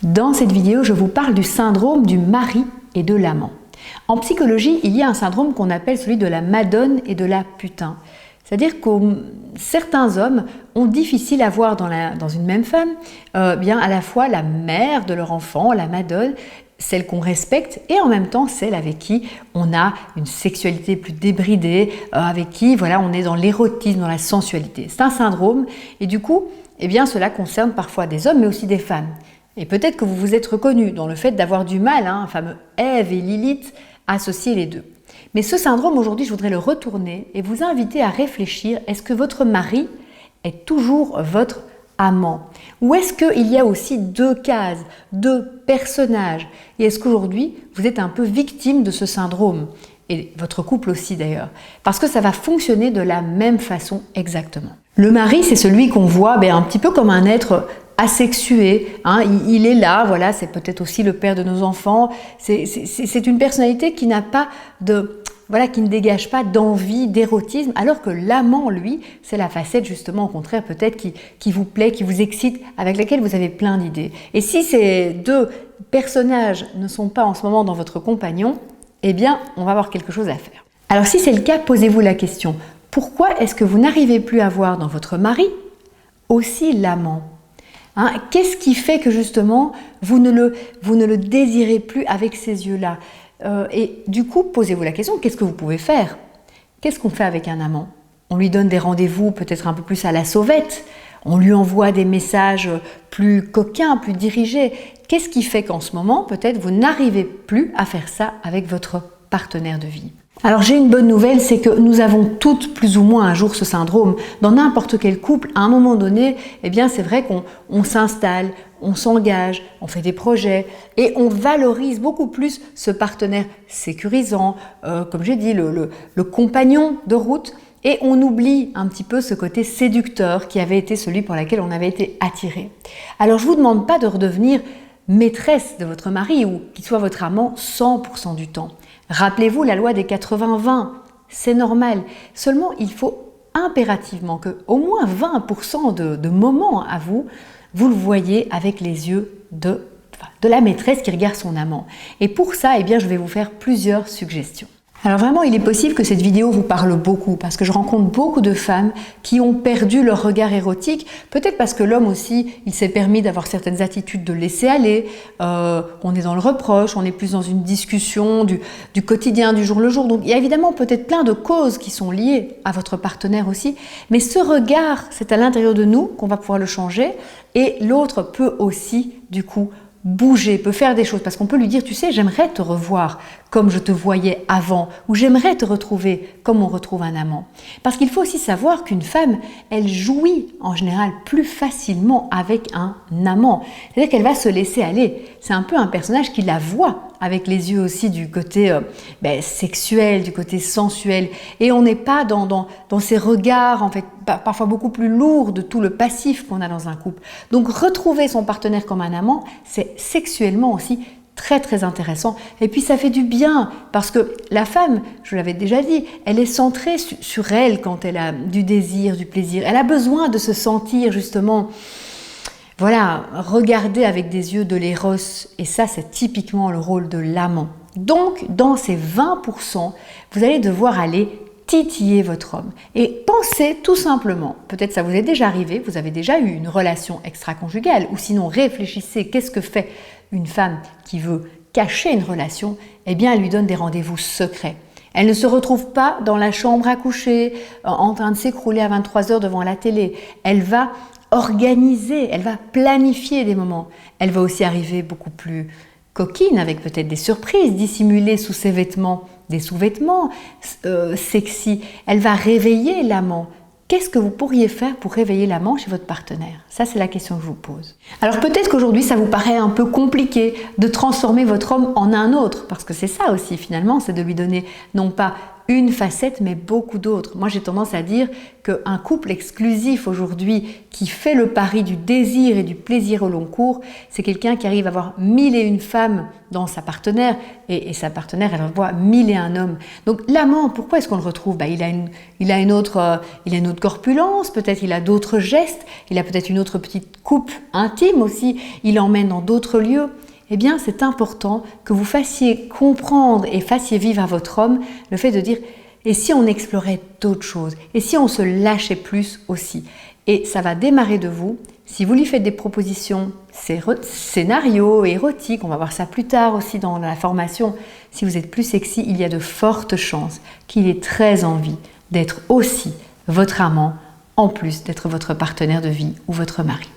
Dans cette vidéo, je vous parle du syndrome du mari et de l'amant. En psychologie, il y a un syndrome qu'on appelle celui de la madone et de la putain. C'est-à-dire que certains hommes ont difficile à voir dans une même femme bien à la fois la mère de leur enfant, la madone, celle qu'on respecte, et en même temps celle avec qui on a une sexualité plus débridée, avec qui voilà, on est dans l'érotisme, dans la sensualité. C'est un syndrome et du coup, eh bien, cela concerne parfois des hommes mais aussi des femmes. Et peut-être que vous vous êtes reconnu dans le fait d'avoir du mal, un fameux Ève et Lilith, à associer les deux. Mais ce syndrome, aujourd'hui, je voudrais le retourner et vous inviter à réfléchir, est-ce que votre mari est toujours votre amant? Ou est-ce qu'il y a aussi deux cases, deux personnages? Et est-ce qu'aujourd'hui, vous êtes un peu victime de ce syndrome? Et votre couple aussi d'ailleurs. Parce que ça va fonctionner de la même façon exactement. Le mari, c'est celui qu'on voit un petit peu comme un être asexué, il est là, voilà, c'est peut-être aussi le père de nos enfants, c'est une personnalité qui n'a pas qui ne dégage pas d'envie, d'érotisme, alors que l'amant, lui, c'est la facette justement au contraire peut-être qui vous plaît, qui vous excite, avec laquelle vous avez plein d'idées. Et si ces deux personnages ne sont pas en ce moment dans votre compagnon, eh bien, on va avoir quelque chose à faire. Alors si c'est le cas, posez-vous la question, pourquoi est-ce que vous n'arrivez plus à voir dans votre mari aussi l'amant ? Qu'est-ce qui fait que justement vous ne le désirez plus avec ces yeux-là? Et du coup, posez-vous la question, qu'est-ce que vous pouvez faire? Qu'est-ce qu'on fait avec un amant? On lui donne des rendez-vous peut-être un peu plus à la sauvette, on lui envoie des messages plus coquins, plus dirigés. Qu'est-ce qui fait qu'en ce moment, peut-être, vous n'arrivez plus à faire ça avec votre partenaire de vie? Alors j'ai une bonne nouvelle, c'est que nous avons toutes plus ou moins un jour ce syndrome. Dans n'importe quel couple, à un moment donné, eh bien c'est vrai qu'on s'installe, on s'engage, on fait des projets et on valorise beaucoup plus ce partenaire sécurisant, comme j'ai dit, le compagnon de route, et on oublie un petit peu ce côté séducteur qui avait été celui pour lequel on avait été attiré. Alors je ne vous demande pas de redevenir maîtresse de votre mari ou qu'il soit votre amant 100% du temps. Rappelez-vous la loi des 80-20, c'est normal. Seulement, il faut impérativement que au moins 20% de moments à vous, vous le voyez avec les yeux de la maîtresse qui regarde son amant. Et pour ça, eh bien, je vais vous faire plusieurs suggestions. Alors vraiment, il est possible que cette vidéo vous parle beaucoup parce que je rencontre beaucoup de femmes qui ont perdu leur regard érotique, peut-être parce que l'homme aussi, il s'est permis d'avoir certaines attitudes de laisser aller, on est dans le reproche, on est plus dans une discussion du quotidien, du jour le jour. Donc il y a évidemment peut-être plein de causes qui sont liées à votre partenaire aussi, mais ce regard, c'est à l'intérieur de nous qu'on va pouvoir le changer et l'autre peut aussi du coup bouger, peut faire des choses, parce qu'on peut lui dire, tu sais, j'aimerais te revoir comme je te voyais avant, ou j'aimerais te retrouver comme on retrouve un amant. Parce qu'il faut aussi savoir qu'une femme, elle jouit en général plus facilement avec un amant. C'est-à-dire qu'elle va se laisser aller. C'est un peu un personnage qui la voit avec les yeux aussi du côté sexuel, du côté sensuel. Et on n'est pas dans ces regards, en fait, parfois beaucoup plus lourds de tout le passif qu'on a dans un couple. Donc retrouver son partenaire comme un amant, c'est sexuellement aussi très très intéressant. Et puis ça fait du bien parce que la femme, je l'avais déjà dit, elle est centrée sur elle quand elle a du désir, du plaisir. Elle a besoin de se sentir justement, voilà, regardée avec des yeux de l'éros. Et ça, c'est typiquement le rôle de l'amant. Donc, dans ces 20%, vous allez devoir aller titiller votre homme. Et pensez tout simplement, peut-être ça vous est déjà arrivé, vous avez déjà eu une relation extra-conjugale, ou sinon réfléchissez, qu'est-ce que fait une femme qui veut cacher une relation? Eh bien, elle lui donne des rendez-vous secrets. Elle ne se retrouve pas dans la chambre à coucher, en train de s'écrouler à 23h devant la télé. Elle va organiser, elle va planifier des moments. Elle va aussi arriver beaucoup plus coquine, avec peut-être des surprises dissimulées sous ses vêtements, des sous-vêtements sexy. Elle va réveiller l'amant. Qu'est-ce que vous pourriez faire pour réveiller l'amant chez votre partenaire? Ça, c'est la question que je vous pose. Alors peut-être qu'aujourd'hui, ça vous paraît un peu compliqué de transformer votre homme en un autre, parce que c'est ça aussi finalement, c'est de lui donner non pas une facette, mais beaucoup d'autres. Moi, j'ai tendance à dire qu'un couple exclusif aujourd'hui qui fait le pari du désir et du plaisir au long cours, c'est quelqu'un qui arrive à avoir 1001 femmes dans sa partenaire et sa partenaire, elle voit 1001 hommes. Donc l'amant, pourquoi est-ce qu'on le retrouve? Il a une autre corpulence, peut-être il a d'autres gestes, il a peut-être une autre petite coupe intime aussi, il emmène dans d'autres lieux. Eh bien, c'est important que vous fassiez comprendre et fassiez vivre à votre homme le fait de dire « et si on explorait d'autres choses? Et si on se lâchait plus aussi ?» Et ça va démarrer de vous. Si vous lui faites des propositions, scénarios, érotiques, on va voir ça plus tard aussi dans la formation, si vous êtes plus sexy, il y a de fortes chances qu'il ait très envie d'être aussi votre amant, en plus d'être votre partenaire de vie ou votre mari.